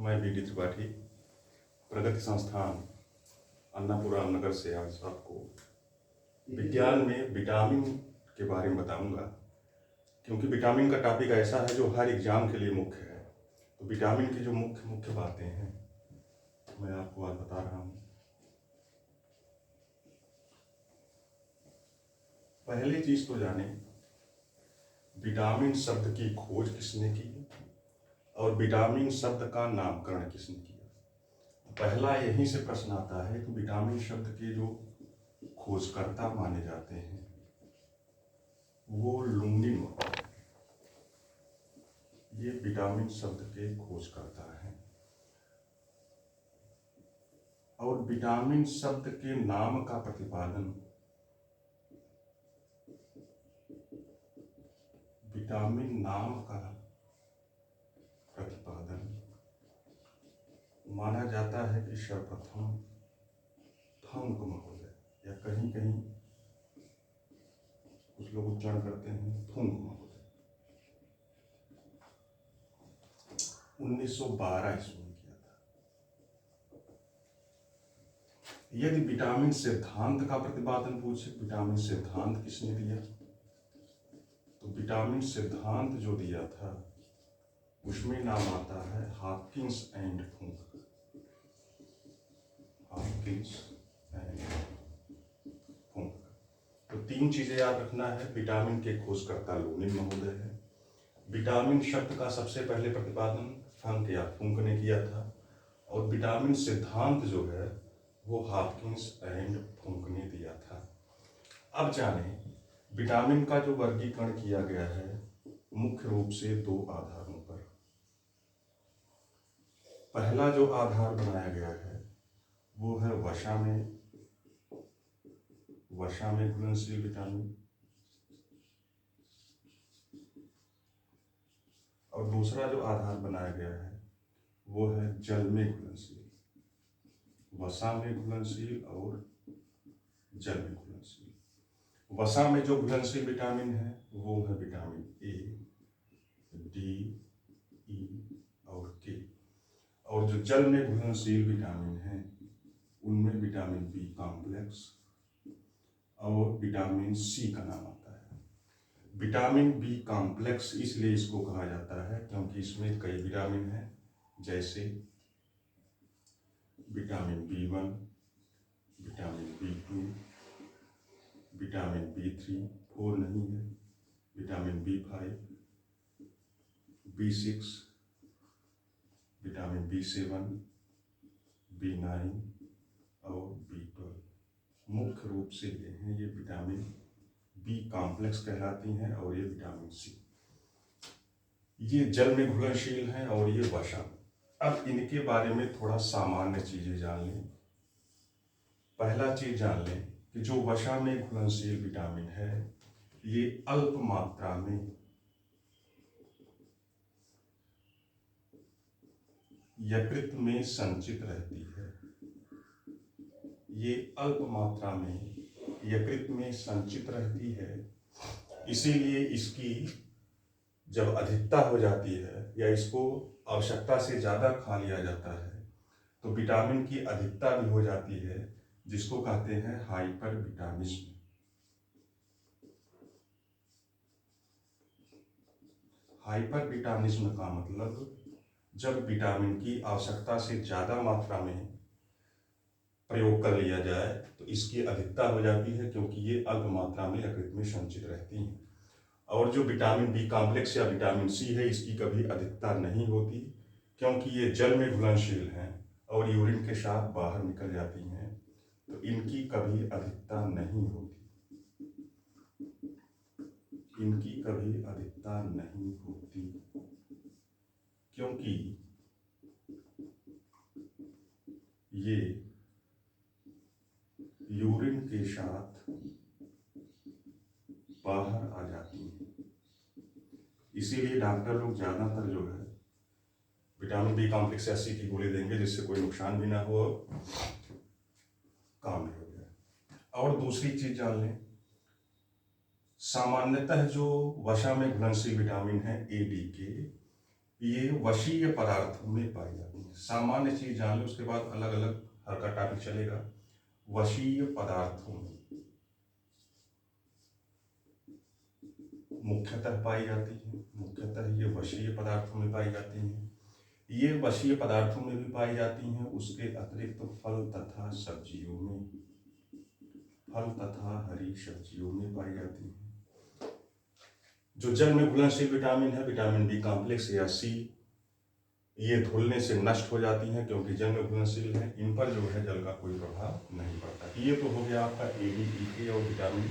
मैं बीडी त्रिपाठी प्रगति संस्थान अन्नापुरा नगर से आज आपको विज्ञान में विटामिन के बारे में बताऊंगा, क्योंकि विटामिन का टॉपिक ऐसा है जो हर एग्जाम के लिए मुख्य है। तो विटामिन की जो मुख्य मुख्य बातें हैं मैं आपको आज बता रहा हूँ। पहली चीज तो जाने विटामिन शब्द की खोज किसने की और विटामिन शब्द का नामकरण किसने किया। पहला यहीं से प्रश्न आता है कि विटामिन शब्द के जो खोजकर्ता माने जाते हैं वो लुंगिन होता है। ये विटामिन शब्द के खोजकर्ता हैं और विटामिन शब्द के नाम का प्रतिपादन विटामिन नाम का प्रतिपादन माना जाता है कि सर्वप्रथम फंक महोदय या कहीं कहीं कुछ लोग उच्चारण करते हैं फुंक महोदय 1912 ईस्वी में किया था। यदि विटामिन सिद्धांत का प्रतिपादन पूछे विटामिन सिद्धांत किसने दिया, तो विटामिन सिद्धांत जो दिया था उसमें नाम आता है Hawkins and Funk. Hawkins and Funk. तो तीन चीजें याद रखना है। विटामिन के खोजकर्ता लुंगिन महोदय है। विटामिन शब्द का सबसे पहले प्रतिपादन फंक या फुंक ने किया था और विटामिन सिद्धांत जो है वो हॉकिंस एंड फुंक ने दिया था। अब जाने विटामिन का जो वर्गीकरण किया गया है मुख्य रूप से दो आधारों पर। पहला जो आधार बनाया गया है वो है वसा में घुलनशील विटामिन और दूसरा जो आधार बनाया गया है वो है जल में घुलनशील। वसा में घुलनशील और जल में घुलनशील। वसा में जो घुलनशील विटामिन है वो है विटामिन ए, डी, ई और के। और जो जल में घुलनशील विटामिन है उनमें विटामिन बी कॉम्प्लेक्स और विटामिन सी का नाम आता है। विटामिन बी कॉम्प्लेक्स इसलिए इसको कहा जाता है क्योंकि इसमें कई विटामिन हैं, जैसे vitamin B1, vitamin B2, vitamin B3, 4 नहीं है, vitamin B5, B6, vitamin B7, B9 और B12। मुख्य रूप से ये हैं, ये विटामिन बी कॉम्प्लेक्स कहलाती हैं और ये विटामिन सी। ये जल में घुलनशील हैं और ये वसा। अब इनके बारे में थोड़ा सामान्य चीजें जान लें। पहला चीज जान लें कि जो वसा में घुलनशील विटामिन है ये अल्प मात्रा में यकृत में संचित रहती है। ये अल्प मात्रा में यकृत में संचित रहती है, इसीलिए इसकी जब अधिकता हो जाती है या इसको आवश्यकता से ज्यादा खा लिया जाता है तो विटामिन की अधिकता भी हो जाती है, जिसको कहते हैं हाइपर विटामिज्म। हाइपर विटामिज्म का मतलब जब विटामिन की आवश्यकता से ज्यादा मात्रा में प्रयोग कर लिया जाए तो इसकी अधिकता हो जाती है, क्योंकि ये अल्प मात्रा में यकृत में संचित रहती हैं। और जो विटामिन बी कॉम्प्लेक्स या विटामिन सी है इसकी कभी अधिकता नहीं होती, क्योंकि ये जल में घुलनशील हैं और यूरिन के साथ बाहर निकल जाती हैं, तो इनकी कभी अधिकता नहीं होती। इनकी कभी अधिकता नहीं होती क्योंकि ये यूरिन के साथ बाहर आ जाती हैं। इसीलिए डॉक्टर लोग ज्यादातर जो है विटामिन बी कॉम्प्लेक्स ऐसी की गोली देंगे जिससे कोई नुकसान भी ना हो, काम भी हो जाए। और दूसरी चीज जान लें, सामान्यतः जो वसा में घुलनशील विटामिन है ए, डी, के, ये वशीय पदार्थों में पाई जाती है। सामान्य चीज जान लो, उसके बाद अलग अलग हर का टॉपिक चलेगा। वशीय पदार्थों में मुख्यतः पाई जाती है, मुख्यतः ये वशीय पदार्थों में पाई जाती हैं। ये वशीय पदार्थों में भी पाई जाती हैं। उसके अतिरिक्त तो फल तथा सब्जियों में, फल तथा हरी सब्जियों में पाई जाती हैं। जो जल में घुलनशील विटामिन है, विटामिन बी कॉम्प्लेक्स या सी, ये धुलने से नष्ट हो जाती हैं क्योंकि जल में घुलनशील है। इन पर जो है जल का कोई प्रभाव नहीं पड़ता। ये तो हो गया आपका ए डी ई के और विटामिन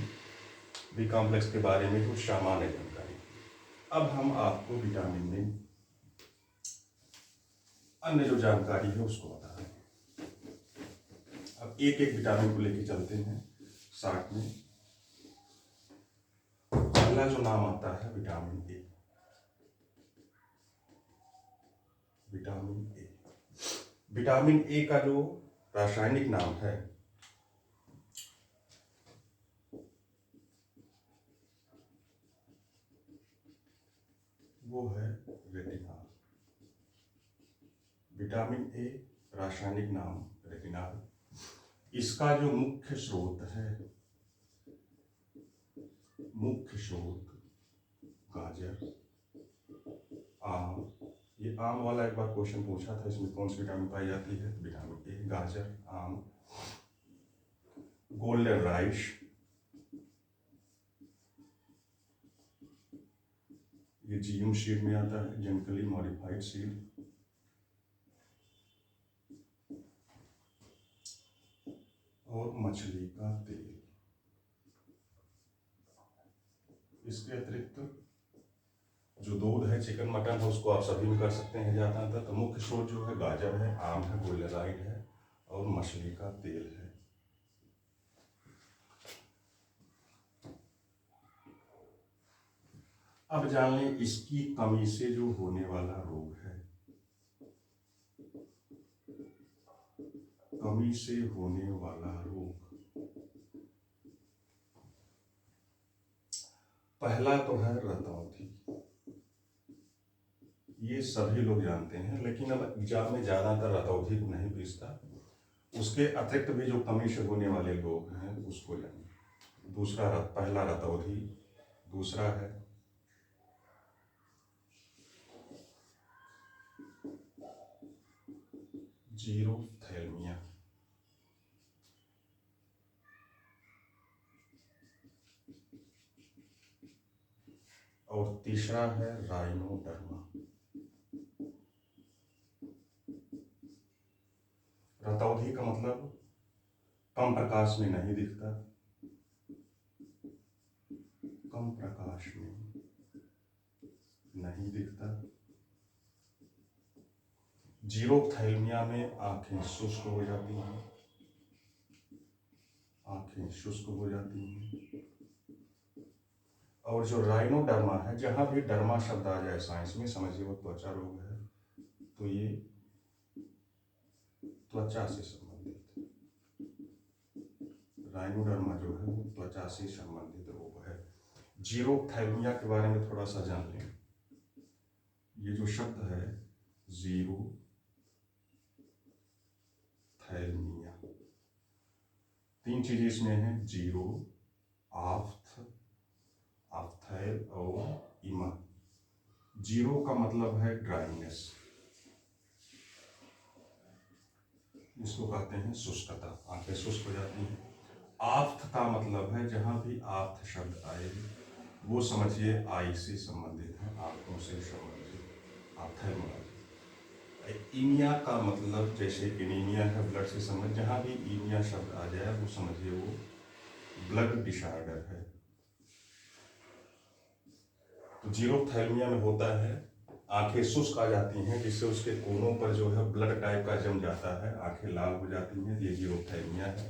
बी कॉम्प्लेक्स के बारे में जो सामान्य जानकारी। अब हम आपको विटामिन में अन्य जो जानकारी है उसको बता रहे हैं। अब एक एक विटामिन को लेके चलते हैं साथ में। पहला जो नाम आता है vitamin A. Vitamin A, vitamin A का जो रासायनिक नाम है वो है रेटिनॉल। विटामिन ए रासायनिक नाम रेटिनॉल। इसका जो मुख्य स्रोत है, मुख्य स्रोत गाजर, आम। ये आम वाला एक बार क्वेश्चन पूछा था, इसमें कौन सी विटामिन पाई जाती है? Vitamin A. गाजर, आम, गोल्डन राइस, ये जीएम सीड में आता है, जेनेटिकली मॉडिफाइड सीड। और मछली का तेल। इसके अतिरिक्त जो दूध है, चिकन मटन है, उसको आप सभी में कर सकते हैं ज़्यादातर। तो मुख्य स्रोत जो है गाजर है, आम है, गोल्डेनाइट है और मछली का तेल है। अब जान लें इसकी कमी से जो होने वाला रोग है, कमी से होने वाला रोग। पहला तो है रतौंधी। ये सभी लोग जानते हैं, लेकिन अब एग्जाम में ज्यादातर रतौंधी को नहीं पूछता। उसके अतिरिक्त भी जो कमी से होने वाले लोग हैं उसको जानिए। दूसरा पहला रतौंधी, दूसरा है जीरोथैल्मिया, और तीसरा है राइनोडर्मा। रतौंधी का मतलब कम प्रकाश में नहीं दिखता, कम प्रकाश में नहीं दिखता। जीरोथैल्मिया में आंखें शुष्क हो जाती हैं, आंखें शुष्क हो जाती हैं। और जो राइनोडर्मा है, जहां भी डर्मा शब्द आ जाए साइंस में समझिए वो त्वचा रोग है। तो ये त्वचा से संबंधित, राइनोडर्मा जो है वो त्वचा से संबंधित रोग है। जीरोथैल्मिया के बारे में थोड़ा सा जान लें। ये जो शब्द है जीरो थैल्मिया, तीन चीजें इसमें हैं, जीरो, आफ्थ, आफ्थैल और इमा। जीरो का मतलब है ड्राइनेस, इसको कहते हैं शुष्कता, आंखें शुष्क हो जाती हैं। आफ्थ का मतलब है, जहां भी आफ्थ शब्द आए वो समझिए आई से संबंधित है, आंखों से संबंधित, आप्थेल्मोलॉजी। इनिया का मतलब जैसे एनीमिया है, ब्लड से संबंधित, जहां भी इनिया शब्द आ जाए वो समझिए वो ब्लड डिसऑर्डर है। तो जीरोथैल्मिया में होता है आंखें शुष्क आ जाती हैं, जिससे उसके कोनों पर जो है ब्लड टाइप का जम जाता है, आंखें लाल हो जाती हैं, ये जीरोथैल्मिया है।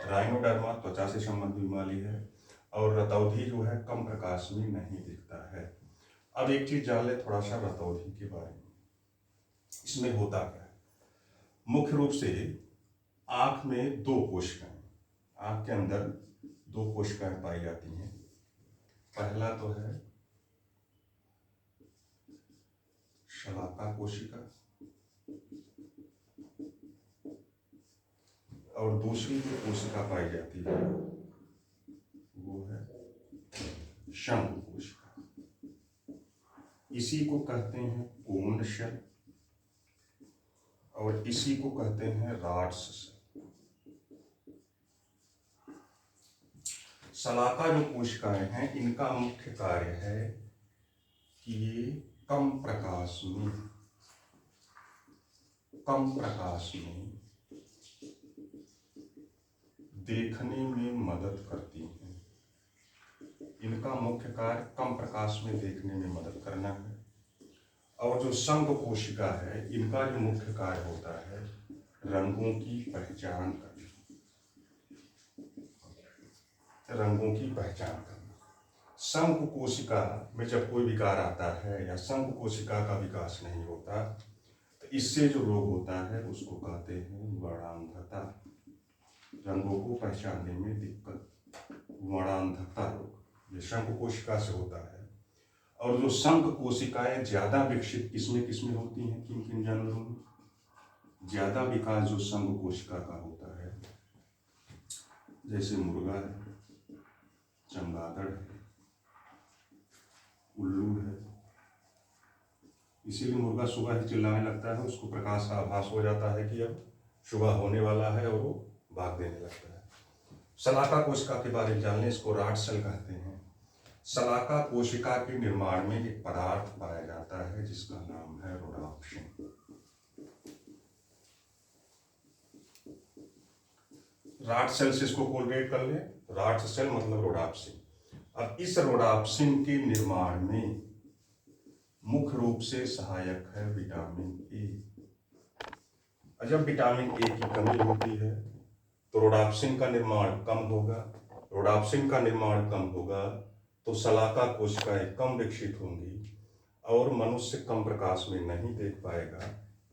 राइनोडर्मा त्वचा से संबंधित बीमारी है। और रतौंधी जो है कम प्रकाश में नहीं दिखता है। अब एक चीज जान ले थोड़ा सा रतौंधी के बारे में। इसमें होता क्या है? मुख्य रूप से आंख में दो कोशिकाएं, आंख के अंदर दो कोशिकाएं पाई जाती हैं। पहला तो है शलाका कोशिका, और दूसरी जो कोशिका पाई जाती है वो है शंकु कोशिका। इसी को कहते हैं कोन शेल और इसी को कहते हैं राड्स सेल। शलाका जो कोशिकाएं हैं, इनका मुख्य कार्य है कि ये कम प्रकाश में देखने में मदद करती हैं। इनका मुख्य कार्य कम प्रकाश में देखने में मदद करना है। और जो संघ कोशिका है, इनका जो मुख्य कार्य होता है रंगों की पहचान करना, रंगों की पहचान करना। संघ कोशिका में जब कोई विकार आता है या संघ कोशिका का विकास नहीं होता, तो इससे जो रोग होता है उसको कहते हैं वर्णांधता। रंगों को पहचानने में दिक्कत, वर्णांधता रोग, ये संघ कोशिका से होता है। और जो संघ कोशिकाएं ज्यादा विकसित किसमें होती हैं, किन किन जानवरों में? ज्यादा विकास जो संघ कोशिका का होता है, जैसे मुर्गा है, चमगादड़ है, उल्लू है। इसीलिए मुर्गा सुबह ही चिल्लाने लगता है, उसको प्रकाश का आभास हो जाता है कि अब सुबह होने वाला है और वो भाग देने लगता है। शलाका कोशिका के बारे में जान लें, इसको राड सेल कहते हैं। शलाका कोशिका के निर्माण में एक पदार्थ पाया जाता है जिसका नाम है रोडाप्सिन। राड सेल से इसको कोलगेट कर लें, राड सेल मतलब रोडाप्सिन। अब इस रोडाप्सिन के निर्माण में मुख्य रूप से सहायक है विटामिन ए। जब विटामिन ए की कमी होती है तो रोडाप्सिन का निर्माण कम होगा। रोडाप्सिन का निर्माण कम होगा तो शलाका कोशिकाएं कम विकसित होंगी और मनुष्य कम प्रकाश में नहीं देख पाएगा।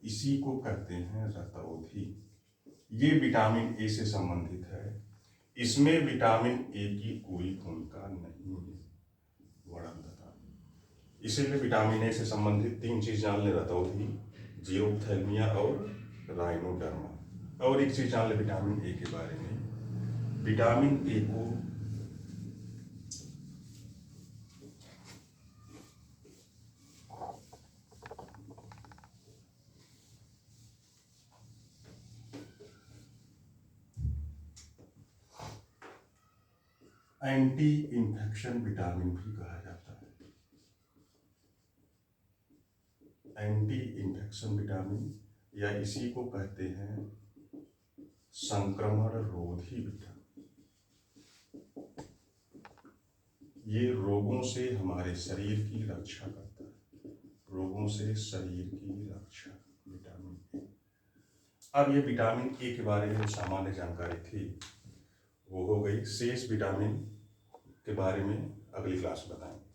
इसी को कहते हैं रतौंधी। ये विटामिन ए से संबंधित है। इसमें विटामिन ए की कोई भूमिका नहीं है, वर्णांधता। इसीलिए विटामिन ए से संबंधित 3 चीज जान ले, रतौंधी, जीरोप्थैल्मिया और राइनोडर्मा। और एक चीज जान ले विटामिन ए के बारे में। विटामिन ए को एंटी इंफेक्शन विटामिन भी कहा जाता है। एंटी इंफेक्शन विटामिन, या इसी को कहते हैं संक्रमण रोधी विटामिन। ये रोगों से हमारे शरीर की रक्षा करता है, रोगों से शरीर की रक्षा, विटामिन ए। अब ये विटामिन ए के बारे में सामान्य जानकारी थी, वो हो गई। शेष विटामिन के बारे में अगली क्लास में बताएंगे।